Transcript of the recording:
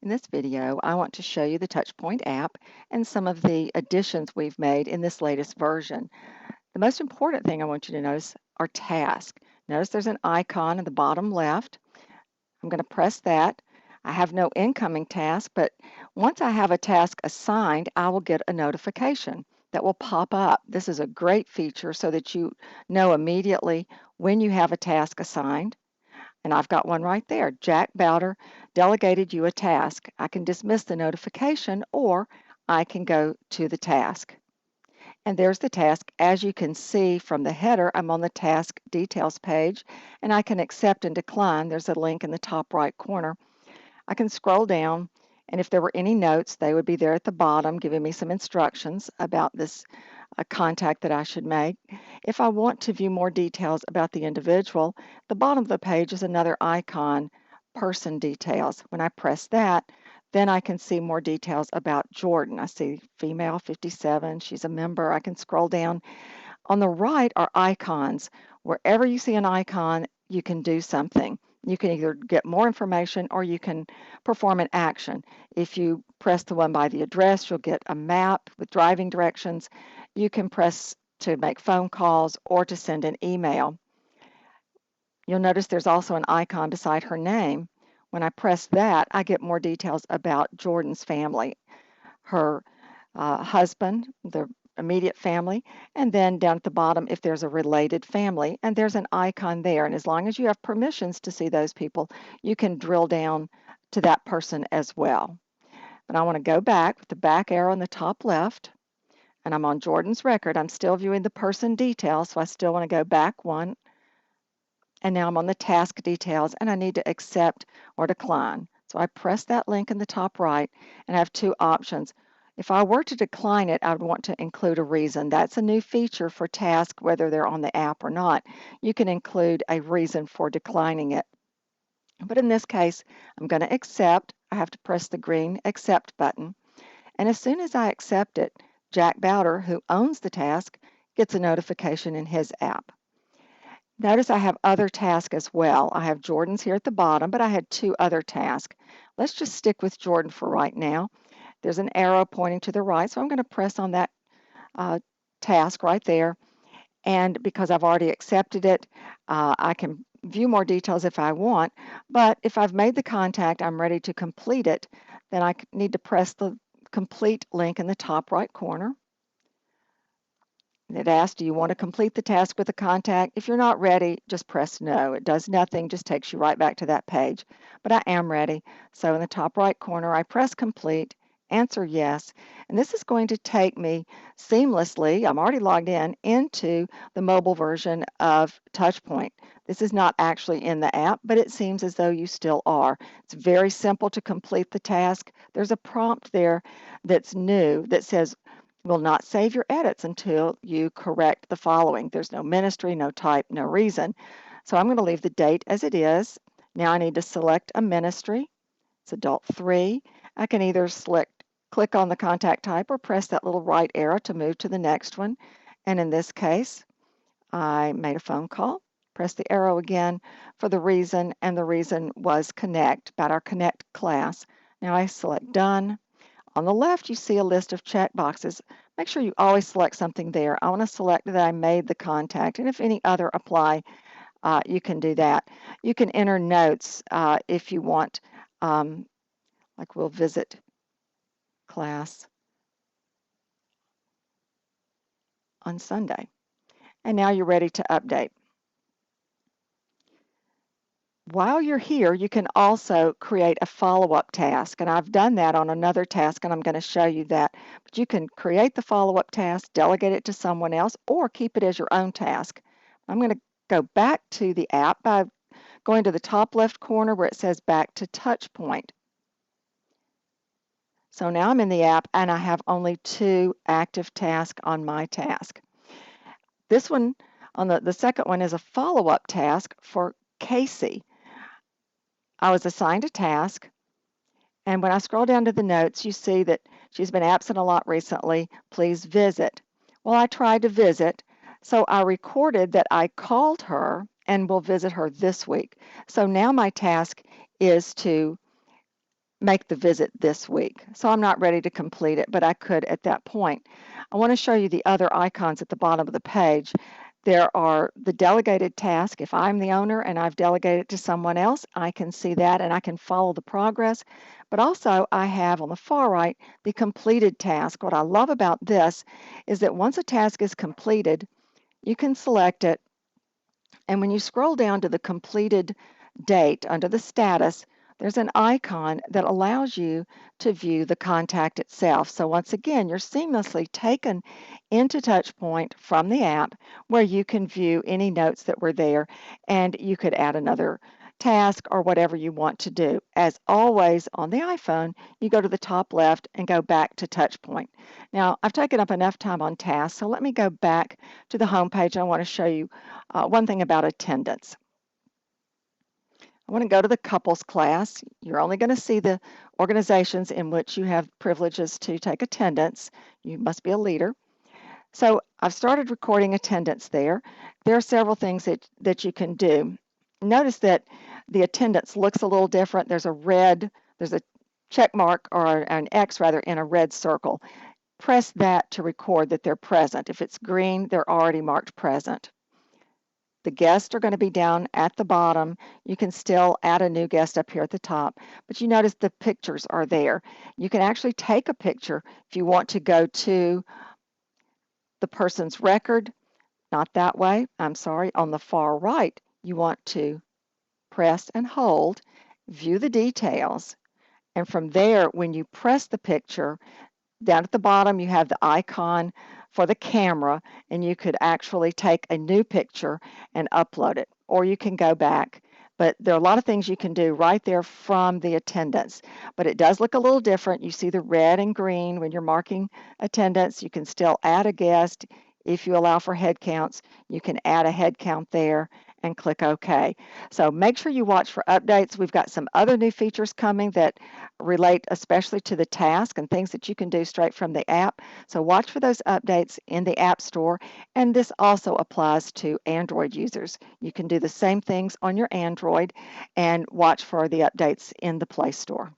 In this video, I want to show you the Touchpoint app and some of the additions we've made in this latest version. The most important thing I want you to notice are tasks. Notice there's an icon in the bottom left. I'm going to press that. I have no incoming task, but once I have a task assigned, I will get a notification that will pop up. This is a great feature so that you know immediately when you have a task assigned. And I've got one right there. Jack Bowder delegated you a task. I can dismiss the notification or I can go to the task. And there's the task. As you can see from the header, I'm on the task details page and I can accept and decline. There's a link in the top right corner. I can scroll down, and if there were any notes, they would be there at the bottom giving me some instructions about this contact that I should make. If I want to view more details about the individual, the bottom of the page is another icon, person details. When I press that, then I can see more details about Jordan. I see female 57, she's a member. I can scroll down. On the right are icons. Wherever you see an icon, you can do something. You can either get more information or you can perform an action. If you press the one by the address, you'll get a map with driving directions. You can press to make phone calls or to send an email. You'll notice there's also an icon beside her name. When I press that, I get more details about Jordan's family, her husband, the immediate family, and then down at the bottom if there's a related family, and there's an icon there. And as long as you have permissions to see those people, you can drill down to that person as well. But I want to go back with the back arrow in the top left, and I'm on Jordan's record. I'm still viewing the person details, so I still want to go back one. And now I'm on the task details, and I need to accept or decline. So I press that link in the top right, and I have two options. If I were to decline it, I would want to include a reason. That's a new feature for tasks, whether they're on the app or not. You can include a reason for declining it. But in this case, I'm going to accept. I have to press the green accept button. And as soon as I accept it, Jack Bowder, who owns the task, gets a notification in his app. Notice I have other tasks as well. I have Jordan's here at the bottom, but I had two other tasks. Let's just stick with Jordan for right now. There's an arrow pointing to the right, so I'm going to press on that task right there. And because I've already accepted it, I can view more details if I want. But if I've made the contact, I'm ready to complete it, then I need to press the complete link in the top right corner. It asks, do you want to complete the task with a contact? If you're not ready, just press no. It does nothing, just takes you right back to that page. But I am ready. So in the top right corner, I press complete, answer yes, and this is going to take me seamlessly, I'm already logged in, into the mobile version of Touchpoint. This is not actually in the app, but it seems as though you still are. It's very simple to complete the task. There's a prompt there that's new that says, will not save your edits until you correct the following. There's no ministry, no type, no reason. So I'm going to leave the date as it is. Now I need to select a ministry. It's adult 3. I can either click on the contact type or press that little right arrow to move to the next one. And in this case, I made a phone call. Press the arrow again for the reason, and the reason was Connect, about our Connect class. Now I select Done. On the left, you see a list of check boxes. Make sure you always select something there. I want to select that I made the contact, and if any other apply, you can do that. You can enter notes if you want, like we'll visit class on Sunday. And now you're ready to update. While you're here, you can also create a follow-up task, and I've done that on another task, and I'm going to show you that. But you can create the follow-up task, delegate it to someone else, or keep it as your own task. I'm going to go back to the app by going to the top left corner where it says Back to Touchpoint. So now I'm in the app, and I have only 2 active tasks on my task. This one, on the second one, is a follow-up task for Casey. I was assigned a task, and when I scroll down to the notes, you see that she's been absent a lot recently. Please visit. Well, I tried to visit, so I recorded that I called her and will visit her this week. So now my task is to make the visit this week. So I'm not ready to complete it, but I could at that point. I want to show you the other icons at the bottom of the page. There are the delegated task. If I'm the owner and I've delegated to someone else, I can see that and I can follow the progress. But also I have on the far right the completed task. What I love about this is that once a task is completed, you can select it, and when you scroll down to the completed date under the status, there's an icon that allows you to view the contact itself. So once again, you're seamlessly taken into Touchpoint from the app where you can view any notes that were there, and you could add another task or whatever you want to do. As always on the iPhone, you go to the top left and go back to Touchpoint. Now, I've taken up enough time on tasks, so let me go back to the home page. I want to show you one thing about attendance. I want to go to the couples class. You're only going to see the organizations in which you have privileges to take attendance. You must be a leader. So I've started recording attendance there. There are several things that you can do. Notice that the attendance looks a little different. There's a check mark or an X rather in a red circle. Press that to record that they're present. If it's green, they're already marked present. The guests are going to be down at the bottom. You can still add a new guest up here at the top, but you notice the pictures are there. You can actually take a picture if you want to go to the person's record. Not that way, I'm sorry. On the far right, you want to press and hold, view the details, and from there, when you press the picture, down at the bottom, you have the icon for the camera, and you could actually take a new picture and upload it, or you can go back. But there are a lot of things you can do right there from the attendance. But it does look a little different. You see the red and green when you're marking attendance. You can still add a guest. If you allow for head counts, you can add a head count there and click OK. So make sure you watch for updates. We've got some other new features coming that relate especially to the task and things that you can do straight from the app. So watch for those updates in the App Store. And this also applies to Android users. You can do the same things on your Android and watch for the updates in the Play Store.